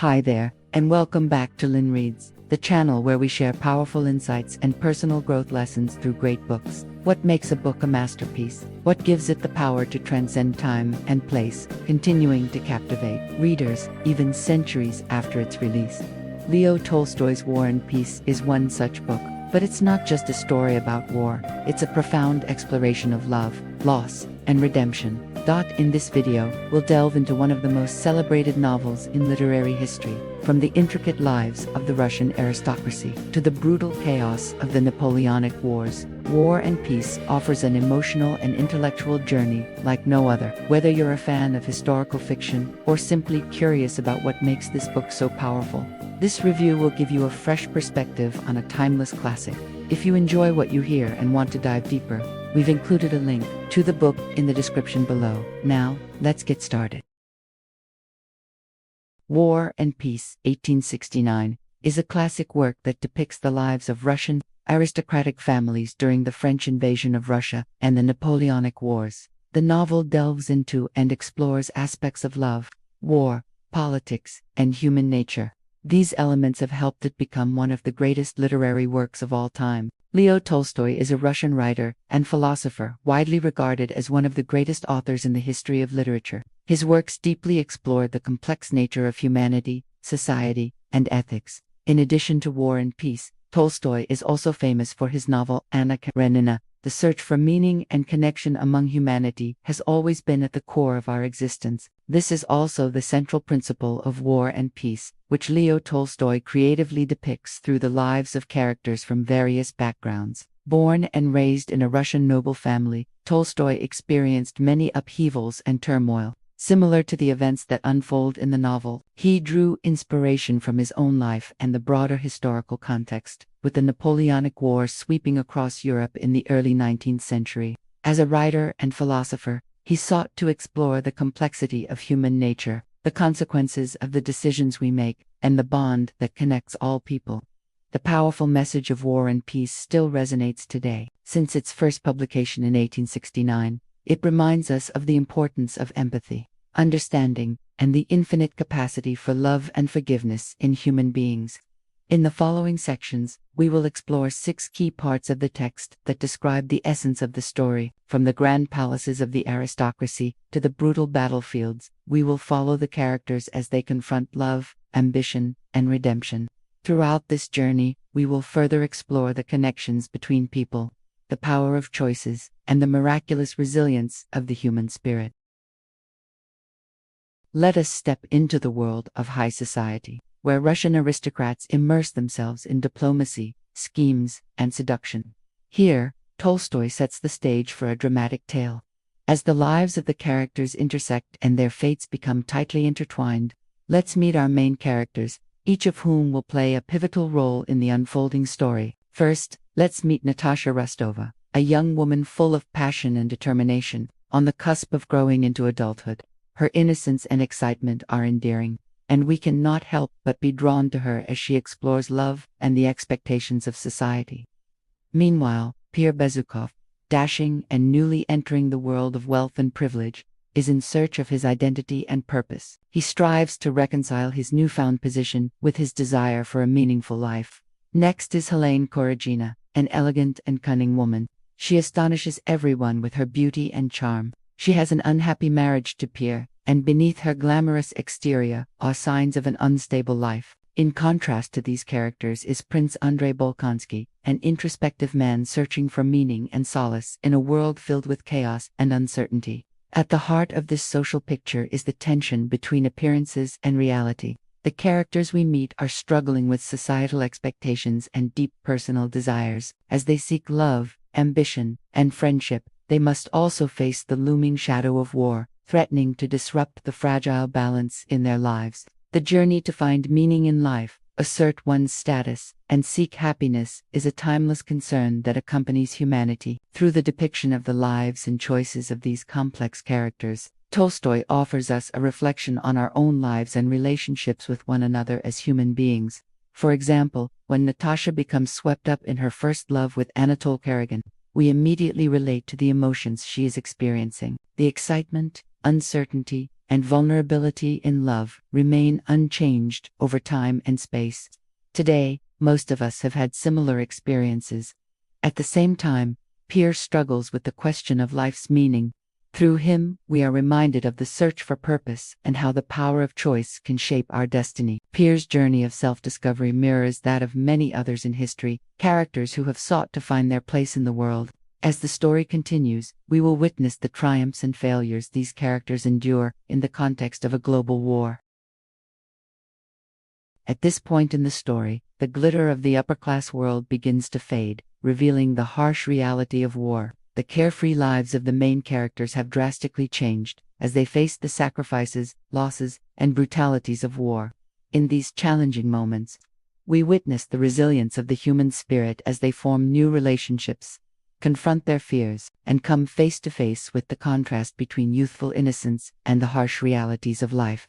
Hi there, and welcome back to Lynn Reads, the channel where we share powerful insights and personal growth lessons through great books. What makes a book a masterpiece? What gives it the power to transcend time and place, continuing to captivate readers even centuries after its release? Leo Tolstoy's War and Peace is one such book, but it's not just a story about war, it's a profound exploration of love, loss, and redemption. In this video, we'll delve into one of the most celebrated novels in literary history, from the intricate lives of the Russian aristocracy to the brutal chaos of the Napoleonic Wars. War and Peace offers an emotional and intellectual journey like no other. Whether you're a fan of historical fiction or simply curious about what makes this book so powerful, this review will give you a fresh perspective on a timeless classic. If you enjoy what you hear and want to dive deeper, we've included a link to the book in the description below. Now, let's get started. War and Peace, 1869, is a classic work that depicts the lives of Russian aristocratic families during the French invasion of Russia and the Napoleonic Wars. The novel delves into and explores aspects of love, war, politics, and human nature. These elements have helped it become one of the greatest literary works of all time. Leo Tolstoy is a Russian writer and philosopher, widely regarded as one of the greatest authors in the history of literature. His works deeply explore the complex nature of humanity, society, and ethics. In addition to War and Peace, Tolstoy is also famous for his novel Anna Karenina. The search for meaning and connection among humanity has always been at the core of our existence. This is also the central principle of War and Peace, which Leo Tolstoy creatively depicts through the lives of characters from various backgrounds. Born and raised in a Russian noble family, Tolstoy experienced many upheavals and turmoil. Similar to the events that unfold in the novel, he drew inspiration from his own life and the broader historical context, with the Napoleonic Wars sweeping across Europe in the early 19th century. As a writer and philosopher, he sought to explore the complexity of human nature, the consequences of the decisions we make, and the bond that connects all people. The powerful message of War and Peace still resonates today. Since its first publication in 1869, it reminds us of the importance of empathy, understanding, and the infinite capacity for love and forgiveness in human beings. In the following sections, we will explore 6 key parts of the text that describe the essence of the story. From the grand palaces of the aristocracy to the brutal battlefields, we will follow the characters as they confront love, ambition, and redemption. Throughout this journey, we will further explore the connections between people, the power of choices, and the miraculous resilience of the human spirit. Let us step into the world of high society, where Russian aristocrats immerse themselves in diplomacy, schemes, and seduction. Here, Tolstoy sets the stage for a dramatic tale. As the lives of the characters intersect and their fates become tightly intertwined, let's meet our main characters, each of whom will play a pivotal role in the unfolding story. First, let's meet Natasha Rostova, a young woman full of passion and determination, on the cusp of growing into adulthood. Her innocence and excitement are endearing, and we cannot help but be drawn to her as she explores love and the expectations of society. Meanwhile, Pierre Bezukhov, dashing and newly entering the world of wealth and privilege, is in search of his identity and purpose. He strives to reconcile his newfound position with his desire for a meaningful life. Next is Helene Korygina, an elegant and cunning woman. She astonishes everyone with her beauty and charm. She has an unhappy marriage to Pierre, and beneath her glamorous exterior are signs of an unstable life. In contrast to these characters is Prince Andrei Bolkonsky, an introspective man searching for meaning and solace in a world filled with chaos and uncertainty. At the heart of this social picture is the tension between appearances and reality. The characters we meet are struggling with societal expectations and deep personal desires. As they seek love, ambition, and friendship, they must also face the looming shadow of war, threatening to disrupt the fragile balance in their lives. The journey to find meaning in life, assert one's status, and seek happiness is a timeless concern that accompanies humanity. Through the depiction of the lives and choices of these complex characters, Tolstoy offers us a reflection on our own lives and relationships with one another as human beings. For example, when Natasha becomes swept up in her first love with Anatole Karagin, we immediately relate to the emotions she is experiencing. The excitement, uncertainty, and vulnerability in love remain unchanged over time and space. Today, most of us have had similar experiences. At the same time, Pierre struggles with the question of life's meaning. Through him, we are reminded of the search for purpose and how the power of choice can shape our destiny. Pierre's journey of self-discovery mirrors that of many others in history, characters who have sought to find their place in the world. As the story continues, we will witness the triumphs and failures these characters endure in the context of a global war. At this point in the story, the glitter of the upper-class world begins to fade, revealing the harsh reality of war. The carefree lives of the main characters have drastically changed as they face the sacrifices, losses, and brutalities of war. In these challenging moments, we witness the resilience of the human spirit as they form new relationships, confront their fears, and come face to face with the contrast between youthful innocence and the harsh realities of life.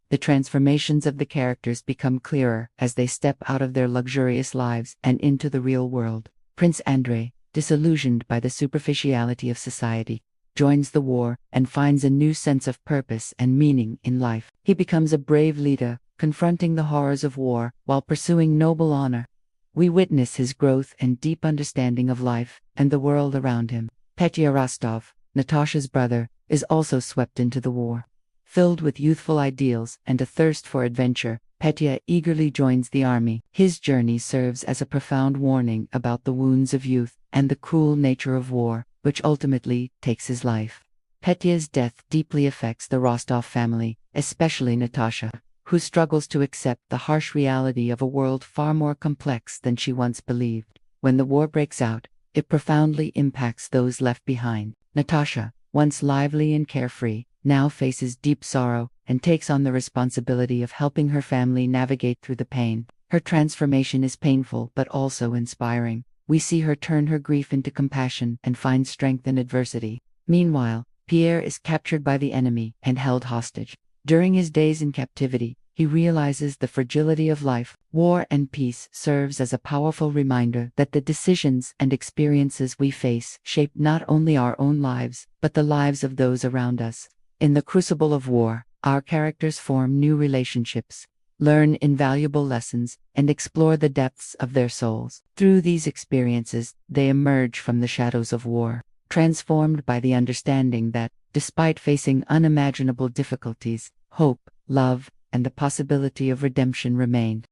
The transformations of the characters become clearer as they step out of their luxurious lives and into the real world. Prince Andrei, disillusioned by the superficiality of society, joins the war and finds a new sense of purpose and meaning in life. He becomes a brave leader, confronting the horrors of war while pursuing noble honor. We witness his growth and deep understanding of life and the world around him. Pierre Rostov, Natasha's brother, is also swept into the war. Filled with youthful ideals and a thirst for adventure, Pierre eagerly joins the army. His journey serves as a profound warning about the wounds of youth and the cruel nature of war, which ultimately takes his life. Pierre's death deeply affects the Rostov family, especially Natasha, who struggles to accept the harsh reality of a world far more complex than she once believed. When the war breaks out, it profoundly impacts those left behind. Natasha, once lively and carefree, now faces deep sorrow and takes on the responsibility of helping her family navigate through the pain. Her transformation is painful but also inspiring. We see her turn her grief into compassion and find strength in adversity. Meanwhile, Pierre is captured by the enemy and held hostage. During his days in captivity, he realizes the fragility of life. War and peace serves as a powerful reminder that the decisions and experiences we face shape not only our own lives, but the lives of those around us. In the crucible of war, our characters form new relationships, learn invaluable lessons, and explore the depths of their souls. Through these experiences, they emerge from the shadows of war, transformed by the understanding that, despite facing unimaginable difficulties, hope, love, and the possibility of redemption remain.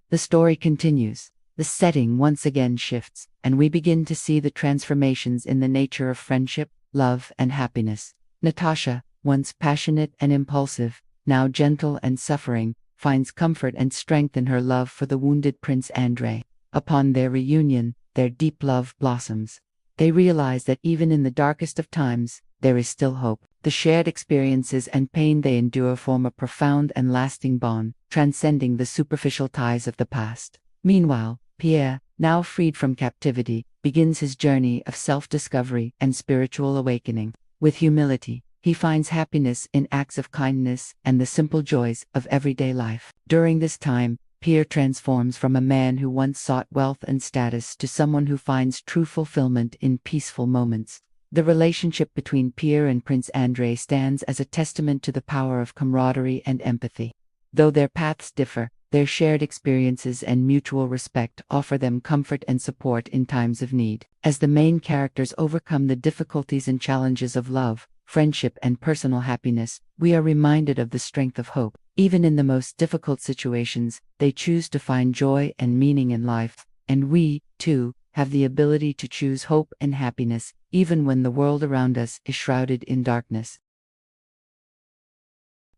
The story continues. The setting once again shifts, and we begin to see the transformations in the nature of friendship, love, and happiness. Natasha, once passionate and impulsive, now gentle and suffering, finds comfort and strength in her love for the wounded Prince Andrei. Upon their reunion, their deep love blossoms. They realize that even in the darkest of times, there is still hope. The shared experiences and pain they endure form a profound and lasting bond, transcending the superficial ties of the past. Meanwhile, Pierre, now freed from captivity, begins his journey of self-discovery and spiritual awakening. With humility, he finds happiness in acts of kindness and the simple joys of everyday life. During this time, Pierre transforms from a man who once sought wealth and status to someone who finds true fulfillment in peaceful moments. The relationship between Pierre and Prince Andrei stands as a testament to the power of camaraderie and empathy. Though their paths differ, their shared experiences and mutual respect offer them comfort and support in times of need. As the main characters overcome the difficulties and challenges of love, friendship, and personal happiness, we are reminded of the strength of hope. Even in the most difficult situations, they choose to find joy and meaning in life, and we, too, have the ability to choose hope and happiness, even when the world around us is shrouded in darkness.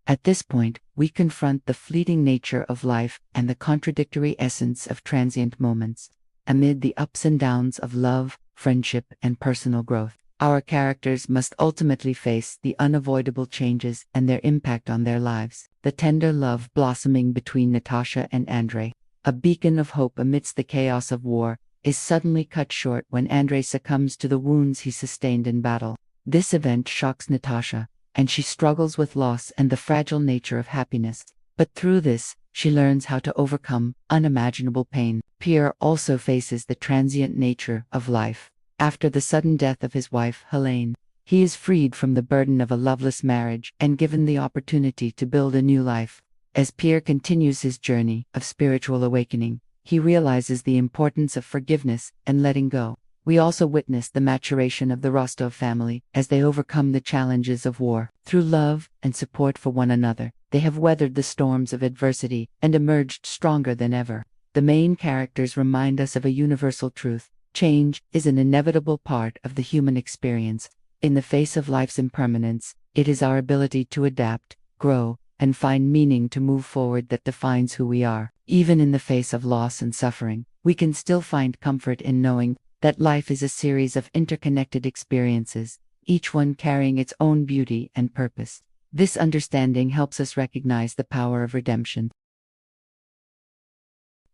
At this point, we confront the fleeting nature of life and the contradictory essence of transient moments. Amid the ups and downs of love, friendship, and personal growth, our characters must ultimately face the unavoidable changes and their impact on their lives. The tender love blossoming between Natasha and Andrei, a beacon of hope amidst the chaos of war, is suddenly cut short when Andrei succumbs to the wounds he sustained in battle. This event shocks Natasha, and she struggles with loss and the fragile nature of happiness. But through this, she learns how to overcome unimaginable pain. Pierre also faces the transient nature of life. After the sudden death of his wife, Helene, He is freed from the burden of a loveless marriage and given the opportunity to build a new life. As Pierre continues his journey of spiritual awakening, he realizes the importance of forgiveness and letting go. We also witness the maturation of the Rostov family as they overcome the challenges of war. Through love and support for one another, they have weathered the storms of adversity and emerged stronger than ever. The main characters remind us of a universal truth: change is an inevitable part of the human experience. In the face of life's impermanence, it is our ability to adapt, grow, and find meaning to move forward that defines who we are. Even in the face of loss and suffering, we can still find comfort in knowing that life is a series of interconnected experiences, each one carrying its own beauty and purpose. This understanding helps us recognize the power of redemption.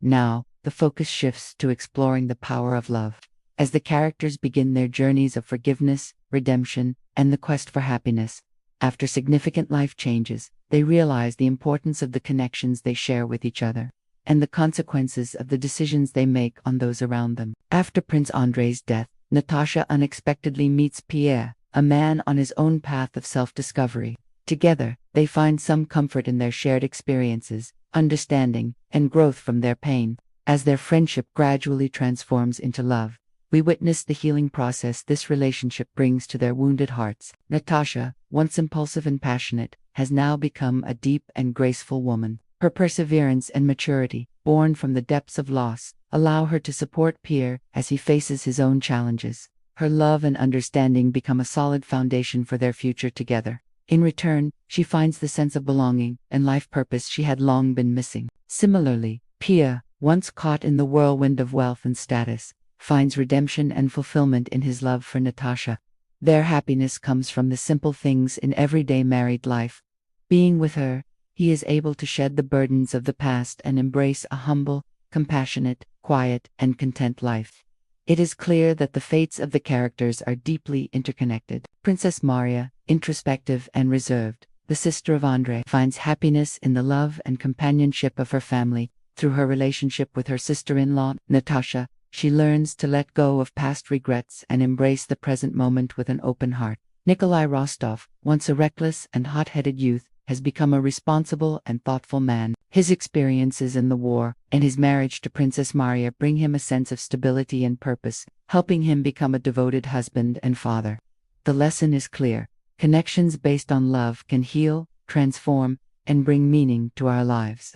Now, the focus shifts to exploring the power of love. As the characters begin their journeys of forgiveness, redemption, and the quest for happiness, after significant life changes, they realize the importance of the connections they share with each other, and the consequences of the decisions they make on those around them. After Prince Andrei's death, Natasha unexpectedly meets Pierre, a man on his own path of self-discovery. Together, they find some comfort in their shared experiences, understanding, and growth from their pain. As their friendship gradually transforms into love, we witness the healing process this relationship brings to their wounded hearts. Natasha, once impulsive and passionate, has now become a deep and graceful woman. Her perseverance and maturity, born from the depths of loss, allow her to support Pierre as he faces his own challenges. Her love and understanding become a solid foundation for their future together. In return, she finds the sense of belonging and life purpose she had long been missing. Similarly, Pierre, once caught in the whirlwind of wealth and status, finds redemption and fulfillment in his love for Natasha. Their happiness comes from the simple things in everyday married life. Being with her, he is able to shed the burdens of the past and embrace a humble, compassionate, quiet, and content life. It is clear that the fates of the characters are deeply interconnected. Princess Maria, introspective and reserved, the sister of Andrei, finds happiness in the love and companionship of her family. Through her relationship with her sister-in-law, Natasha, she learns to let go of past regrets and embrace the present moment with an open heart. Nikolai Rostov, once a reckless and hot-headed youth, has become a responsible and thoughtful man. His experiences in the war and his marriage to Princess Maria bring him a sense of stability and purpose, helping him become a devoted husband and father. The lesson is clear: connections based on love can heal, transform, and bring meaning to our lives.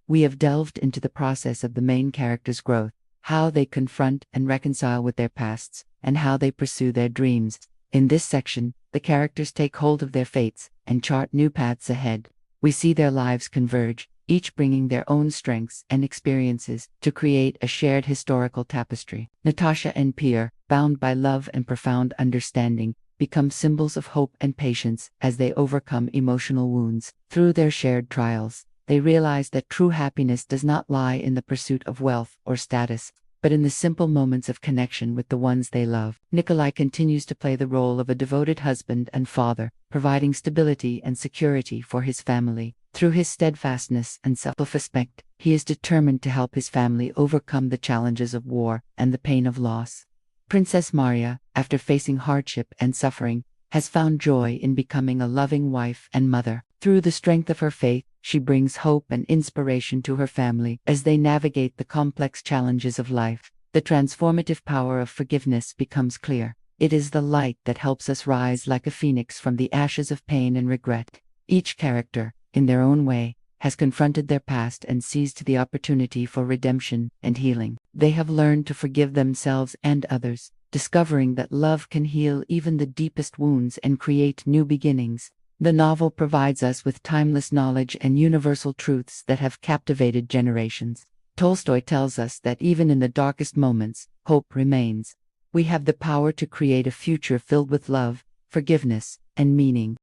We have delved into the process of the main characters' growth, how they confront and reconcile with their pasts, and how they pursue their dreams. In this section, the characters take hold of their fates and chart new paths ahead. We see their lives converge, each bringing their own strengths and experiences to create a shared historical tapestry. Natasha and Pierre, bound by love and profound understanding, become symbols of hope and patience as they overcome emotional wounds. Through their shared trials, they realize that true happiness does not lie in the pursuit of wealth or status, but in the simple moments of connection with the ones they love. Nikolai continues to play the role of a devoted husband and father, providing stability and security for his family. Through his steadfastness and self-respect, he is determined to help his family overcome the challenges of war and the pain of loss. Princess Maria, after facing hardship and suffering, has found joy in becoming a loving wife and mother. Through the strength of her faith, she brings hope and inspiration to her family as they navigate the complex challenges of life. The transformative power of forgiveness becomes clear. It is the light that helps us rise like a phoenix from the ashes of pain and regret. Each character, in their own way, has confronted their past and seized the opportunity for redemption and healing. They have learned to forgive themselves and others, discovering that love can heal even the deepest wounds and create new beginnings. The novel provides us with timeless knowledge and universal truths that have captivated generations. Tolstoy tells us that even in the darkest moments, hope remains. We have the power to create a future filled with love, forgiveness, and meaning.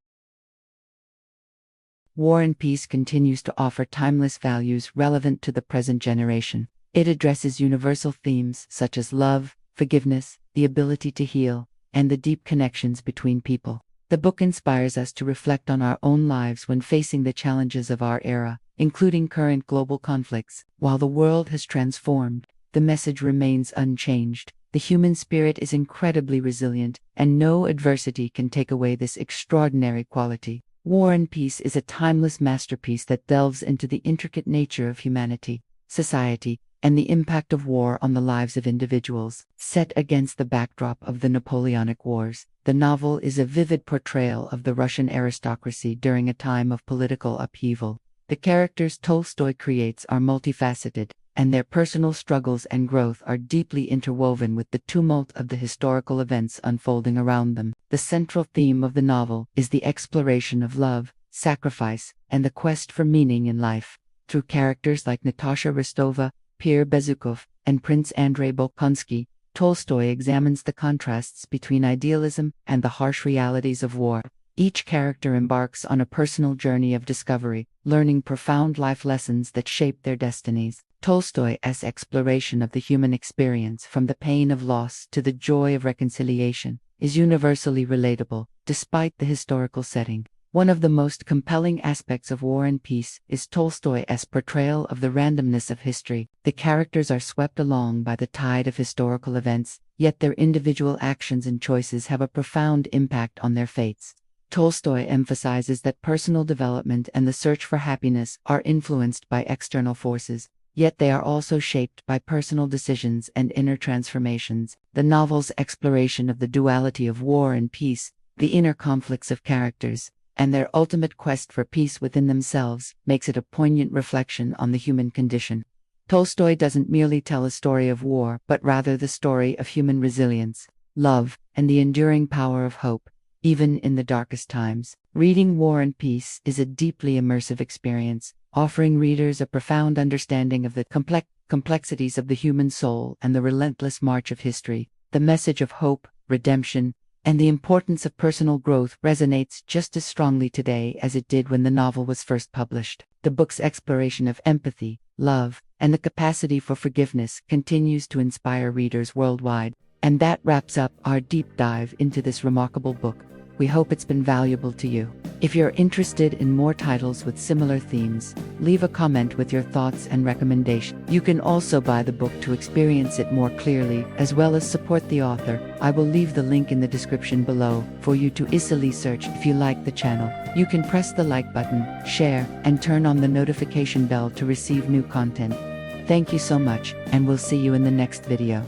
War and Peace continues to offer timeless values relevant to the present generation. It addresses universal themes such as love, forgiveness, the ability to heal, and the deep connections between people. The book inspires us to reflect on our own lives when facing the challenges of our era, including current global conflicts. While the world has transformed, the message remains unchanged. The human spirit is incredibly resilient, and no adversity can take away this extraordinary quality. War and Peace is a timeless masterpiece that delves into the intricate nature of humanity, society, and the impact of war on the lives of individuals. Set against the backdrop of the Napoleonic Wars, the novel is a vivid portrayal of the Russian aristocracy during a time of political upheaval. The characters Tolstoy creates are multifaceted, and their personal struggles and growth are deeply interwoven with the tumult of the historical events unfolding around them. The central theme of the novel is the exploration of love, sacrifice, and the quest for meaning in life. Through characters like Natasha Rostova, Pierre Bezukhov, and Prince Andrei Bolkonsky, Tolstoy examines the contrasts between idealism and the harsh realities of war. Each character embarks on a personal journey of discovery, learning profound life lessons that shape their destinies. Tolstoy's exploration of the human experience, from the pain of loss to the joy of reconciliation, is universally relatable, despite the historical setting. One of the most compelling aspects of War and Peace is Tolstoy's portrayal of the randomness of history. The characters are swept along by the tide of historical events, yet their individual actions and choices have a profound impact on their fates. Tolstoy emphasizes that personal development and the search for happiness are influenced by external forces, yet they are also shaped by personal decisions and inner transformations. The novel's exploration of the duality of war and peace, the inner conflicts of characters, and their ultimate quest for peace within themselves, makes it a poignant reflection on the human condition. Tolstoy doesn't merely tell a story of war, but rather the story of human resilience, love, and the enduring power of hope, even in the darkest times. Reading War and Peace is a deeply immersive experience, offering readers a profound understanding of the complexities of the human soul and the relentless march of history. The message of hope, redemption, and the importance of personal growth resonates just as strongly today as it did when the novel was first published. The book's exploration of empathy, love, and the capacity for forgiveness continues to inspire readers worldwide. And that wraps up our deep dive into this remarkable book. We hope it's been valuable to you. If you're interested in more titles with similar themes, leave a comment with your thoughts and recommendations. You can also buy the book to experience it more clearly, as well as support the author. I will leave the link in the description below for you to easily search. If you like the channel, you can press the like button, share, and turn on the notification bell to receive new content. Thank you so much, and we'll see you in the next video.